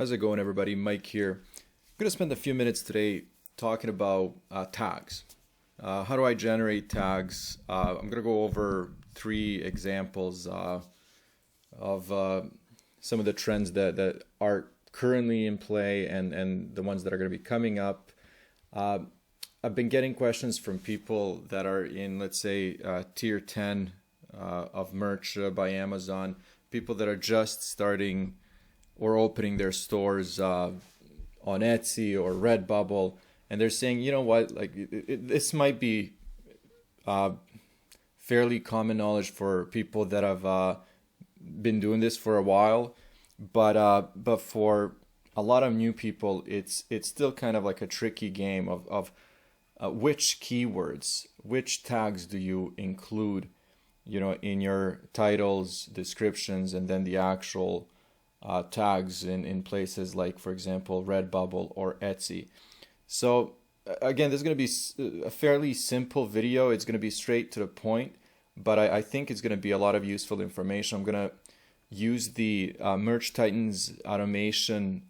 How's it going, everybody? Mike here. I'm going to spend a few minutes today talking about tags. How do I generate tags? I'm going to go over three examples of some of the trends that are currently in play and the ones that are going to be coming up. I've been getting questions from people that are in, let's say, tier 10 of merch by Amazon, people that are just starting or opening their stores on Etsy or Redbubble, and they're saying, you know what, like this might be fairly common knowledge for people that have been doing this for a while, but for a lot of new people, it's still kind of like a tricky game of which keywords, which tags do you include, in your titles, descriptions, and then the actual tags in places like, for example, Redbubble or Etsy. So again, this is going to be a fairly simple video. It's going to be straight to the point, but I think it's going to be a lot of useful information. I'm going to use the Merch Titans automation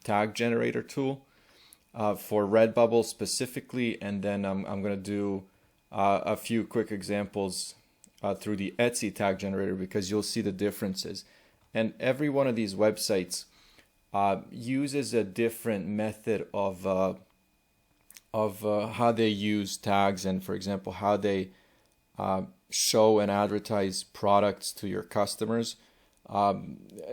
tag generator tool for Redbubble specifically, and then I'm going to do a few quick examples through the Etsy tag generator, because you'll see the differences. And every one of these websites uses a different method of how they use tags, and for example, how they show and advertise products to your customers.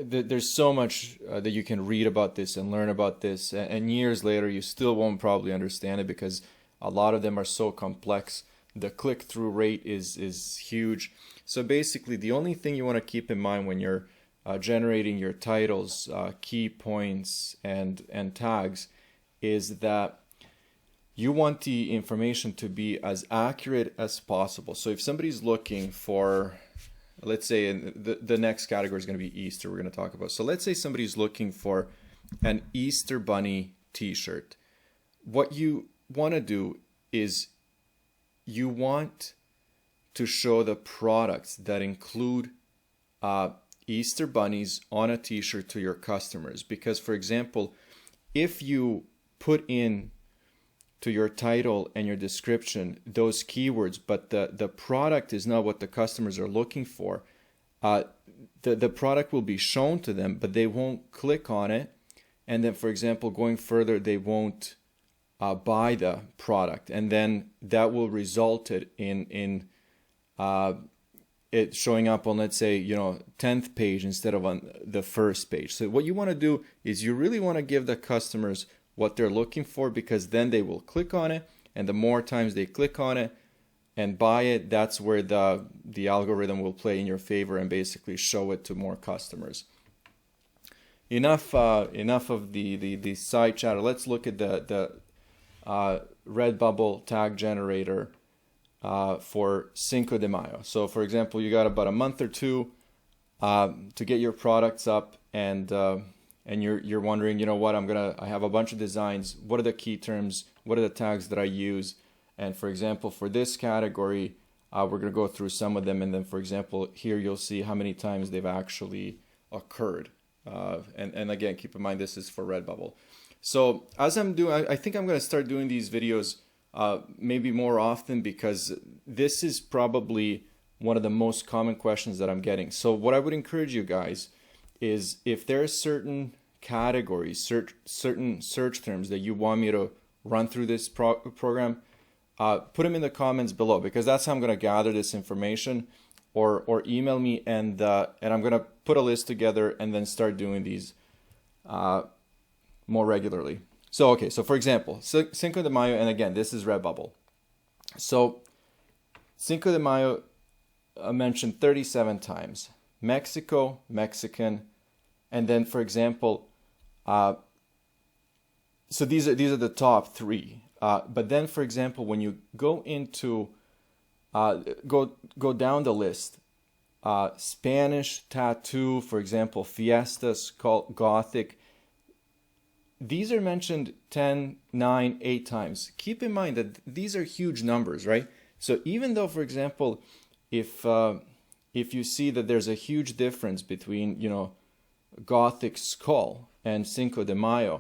There's so much that you can read about this and learn about this, and years later you still won't probably understand it because a lot of them are so complex. The click-through rate is huge. So basically, the only thing you want to keep in mind when you're generating your titles, key points, and tags is that you want the information to be as accurate as possible. So if somebody's looking for, let's say, the next category is going to be Easter, we're going to talk about. So let's say somebody's looking for an Easter Bunny t-shirt. What you want to do is you want to show the products that include Easter bunnies on a t-shirt to your customers. Because, for example, if you put in to your title and your description those keywords, but the product is not what the customers are looking for, the product will be shown to them, but they won't click on it. And then, for example, going further, they won't buy the product. And then that will result in it showing up on, let's say, 10th page instead of on the first page. So what you want to do is you really want to give the customers what they're looking for, because then they will click on it, and the more times they click on it and buy it, that's where the algorithm will play in your favor and basically show it to more customers. Enough of the side chatter. Let's look at the Redbubble tag generator for Cinco de Mayo. So for example, you got about a month or two to get your products up, and you're wondering, what, I have a bunch of designs. What are the key terms? What are the tags that I use? And for example, for this category, we're going to go through some of them. And then, for example, here you'll see how many times they've actually occurred. And again, keep in mind, this is for Redbubble. So as I'm doing, I think I'm going to start doing these videos maybe more often, because this is probably one of the most common questions that I'm getting. So what I would encourage you guys is, if there are certain categories, certain search terms that you want me to run through this program, put them in the comments below, because that's how I'm going to gather this information, or email me, and I'm going to put a list together and then start doing these more regularly. So, okay, so for example, Cinco de Mayo, and again, this is Redbubble. So, Cinco de Mayo mentioned 37 times. Mexico, Mexican, and then, for example, so these are the top three. But then, for example, when you go into go down the list, Spanish, tattoo, for example, fiesta, Gothic. These are mentioned 10, 9, 8 times. Keep in mind that these are huge numbers, right? So even though, for example, if you see that there's a huge difference between, Gothic skull and Cinco de Mayo,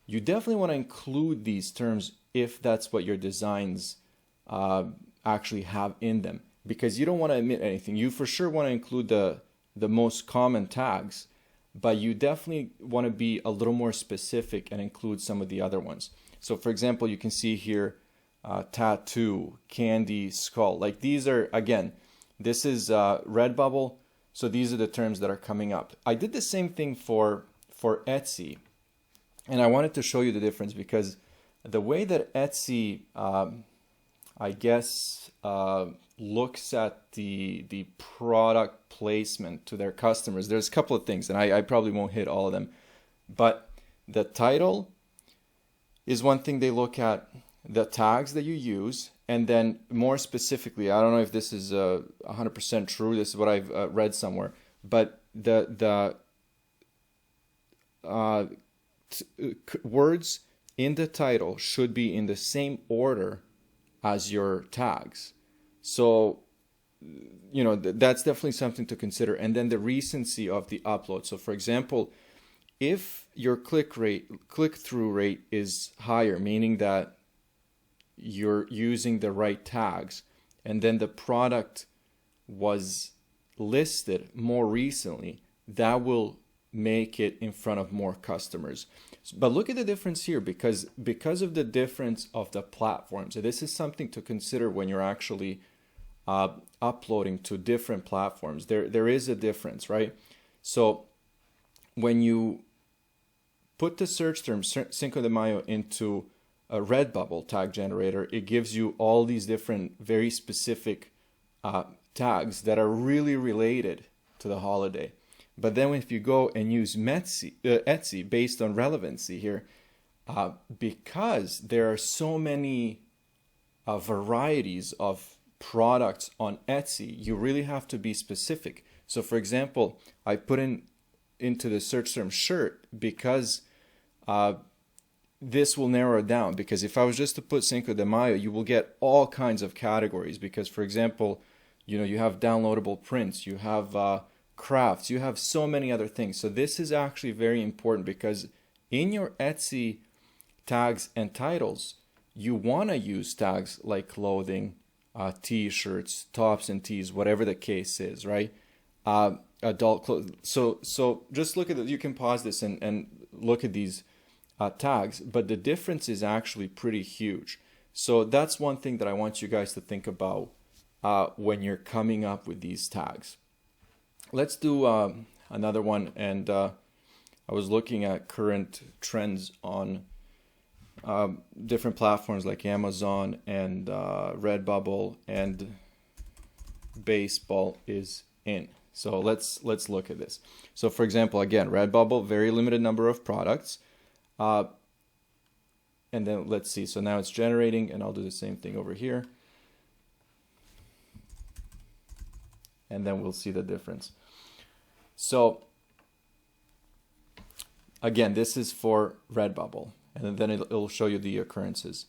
you definitely want to include these terms if that's what your designs actually have in them, because you don't want to omit anything. You for sure want to include the most common tags, but you definitely want to be a little more specific and include some of the other ones. So for example, you can see here tattoo, candy, skull. Like these are, again, this is Redbubble, so these are the terms that are coming up. I did the same thing for Etsy, and I wanted to show you the difference, because the way that Etsy I guess looks at the product placement to their customers, there's a couple of things, and I probably won't hit all of them, but the title is one thing they look at, the tags that you use, and then more specifically, I don't know if this is 100% true, this is what I've read somewhere, but the words in the title should be in the same order as your tags. So, you know, that's definitely something to consider. And then the recency of the upload. So for example, if your click-through rate is higher, meaning that you're using the right tags, and then the product was listed more recently, that will make it in front of more customers. But look at the difference here, because of the difference of the platforms. So this is something to consider when you're actually uploading to different platforms. There is a difference, right? So when you put the search term Cinco de Mayo into a Redbubble tag generator, it gives you all these different very specific tags that are really related to the holiday. But then if you go and use Etsy based on relevancy here, because there are so many varieties of products on Etsy, you really have to be specific. So for example, I put into the search term shirt because this will narrow it down. Because if I was just to put Cinco de Mayo, you will get all kinds of categories. Because for example, you know, you have downloadable prints, you have crafts, you have so many other things. So this is actually very important, because in your Etsy tags and titles, you want to use tags like clothing, t-shirts, tops and tees, whatever the case is, right? Adult clothes. So just look at it. You can pause this and look at these tags, but the difference is actually pretty huge. So that's one thing that I want you guys to think about when you're coming up with these tags. Let's do another one, and I was looking at current trends on different platforms like Amazon and Redbubble, and baseball is in. So let's look at this. So for example, again, Redbubble, very limited number of products, and then let's see. So now it's generating, and I'll do the same thing over here. And then we'll see the difference. So again, this is for Redbubble, and then it'll show you the occurrences.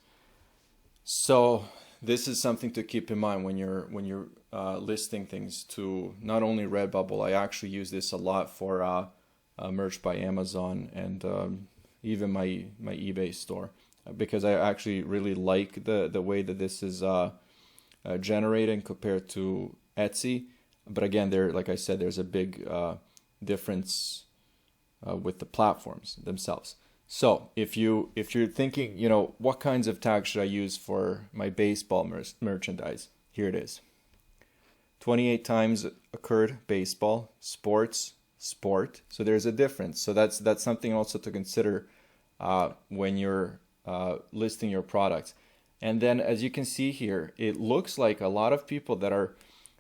So this is something to keep in mind when you're listing things to not only Redbubble. I actually use this a lot for merch by Amazon and even my eBay store, because I actually really like the way that this is generated compared to Etsy. But again, like I said, there's a big difference with the platforms themselves. So if you're thinking, you know, what kinds of tags should I use for my baseball merchandise? Here it is. 28 times occurred baseball, sports, sport. So there's a difference. So that's something also to consider when you're listing your products. And then as you can see here, it looks like a lot of people that are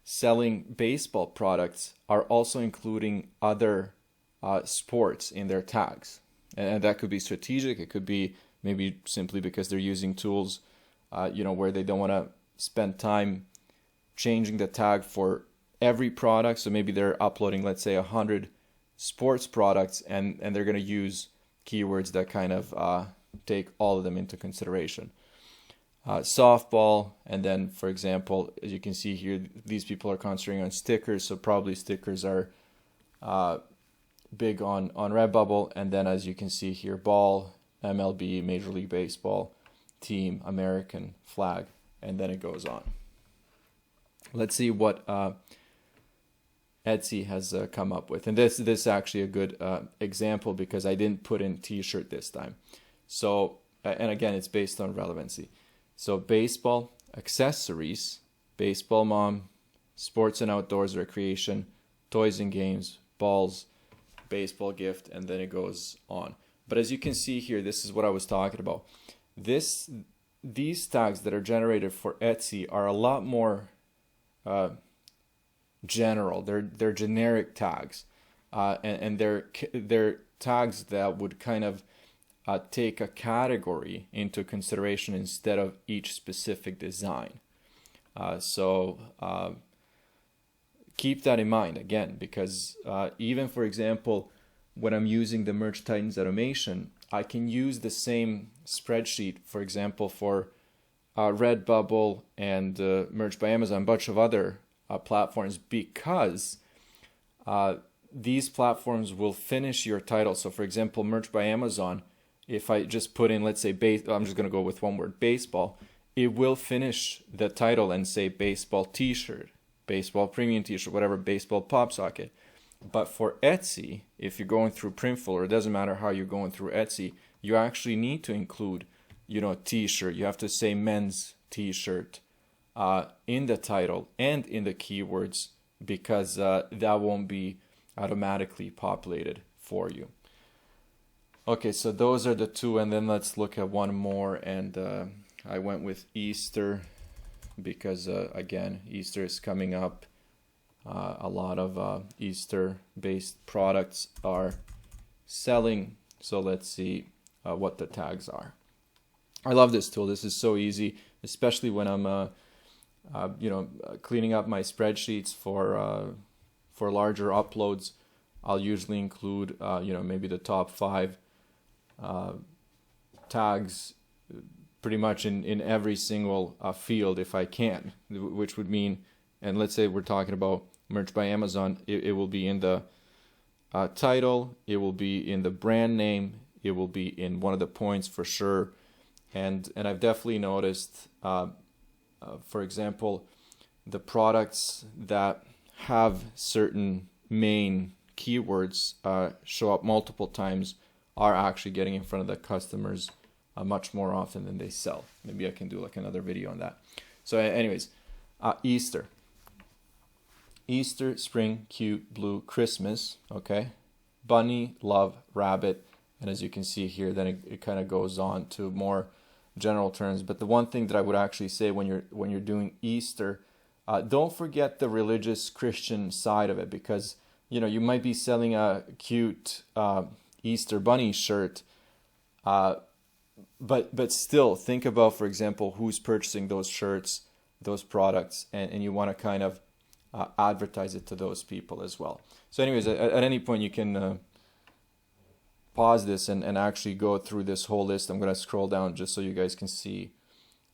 selling baseball products are also including other sports in their tags. And that could be strategic. It could be maybe simply because they're using tools, you know, where they don't want to spend time changing the tag for every product. So maybe they're uploading, let's say, 100 sports products, and they're going to use keywords that kind of take all of them into consideration. Softball, and then, for example, as you can see here, these people are concentrating on stickers, so probably stickers are big on Redbubble, and then as you can see here, ball, MLB, Major League Baseball, team, American flag, and then it goes on. Let's see what Etsy has come up with, and this is actually a good example because I didn't put in t-shirt this time. So and again, it's based on relevancy. So baseball accessories, baseball mom, sports and outdoors recreation, toys and games, balls, baseball gift, and then it goes on. But as you can see here, this is what I was talking about. These tags that are generated for Etsy are a lot more general. They're generic tags, and they're tags that would kind of take a category into consideration instead of each specific design. So keep that in mind again, because even, for example, when I'm using the Merch Titans automation, I can use the same spreadsheet, for example, for Redbubble and Merch by Amazon, a bunch of other platforms, because these platforms will finish your title. So, for example, Merch by Amazon, if I just put in, let's say, I'm just going to go with one word, baseball, it will finish the title and say baseball t-shirt, baseball premium t-shirt, whatever, baseball pop socket. But for Etsy, if you're going through Printful, or it doesn't matter how you're going through Etsy, you actually need to include, t-shirt. You have to say men's t-shirt in the title and in the keywords, because that won't be automatically populated for you. Okay, so those are the two, and then let's look at one more, and I went with Easter because, again, Easter is coming up. A lot of Easter-based products are selling, so let's see what the tags are. I love this tool. This is so easy, especially when I'm, cleaning up my spreadsheets for larger uploads. I'll usually include, maybe the top 5 tags pretty much in every single field if I can, which would mean, and let's say we're talking about Merch by Amazon, it will be in the title, it will be in the brand name, it will be in one of the points for sure, and I've definitely noticed, for example, the products that have certain main keywords show up multiple times are actually getting in front of the customers much more often than they sell. Maybe I can do like another video on that. So anyways, Easter, spring, cute, blue, Christmas, okay, bunny, love, rabbit, and as you can see here, then it kind of goes on to more general terms. But the one thing that I would actually say when you're doing Easter, don't forget the religious Christian side of it, because you might be selling a cute Easter bunny shirt, but still think about, for example, who's purchasing those shirts, those products, and you want to kind of advertise it to those people as well. So anyways, at any point you can pause this and actually go through this whole list. I'm going to scroll down just so you guys can see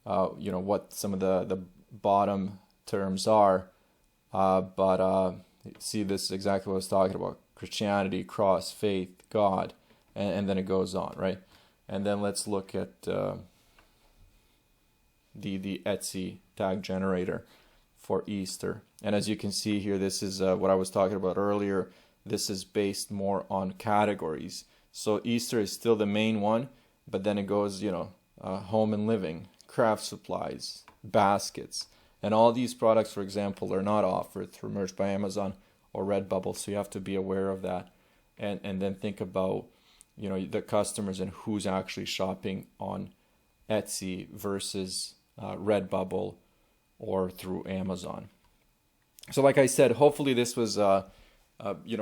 what some of the bottom terms are, but see, this is exactly what I was talking about: Christianity, cross, faith, God, and then it goes on, right? And then let's look at the Etsy tag generator for Easter. And as you can see here, this is what I was talking about earlier. This is based more on categories. So Easter is still the main one, but then it goes, home and living, craft supplies, baskets. And all these products, for example, are not offered through Merch by Amazon or Redbubble, so you have to be aware of that. And then think about, the customers and who's actually shopping on Etsy versus Redbubble or through Amazon. So like I said, hopefully this was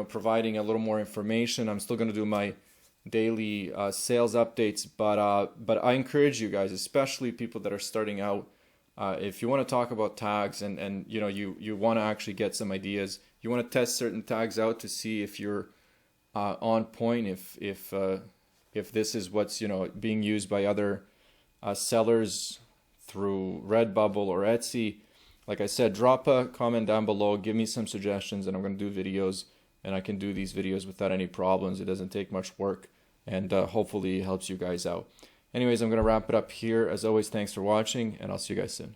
providing a little more information. I'm still going to do my daily sales updates, but I encourage you guys, especially people that are starting out, if you want to talk about tags and you want to actually get some ideas, you want to test certain tags out to see if you're on point, if this is what's being used by other sellers through Redbubble or Etsy. Like I said, drop a comment down below, give me some suggestions, and I'm going to do videos and I can do these videos without any problems. It doesn't take much work, and hopefully it helps you guys out. Anyways, I'm going to wrap it up here. As always, thanks for watching, and I'll see you guys soon.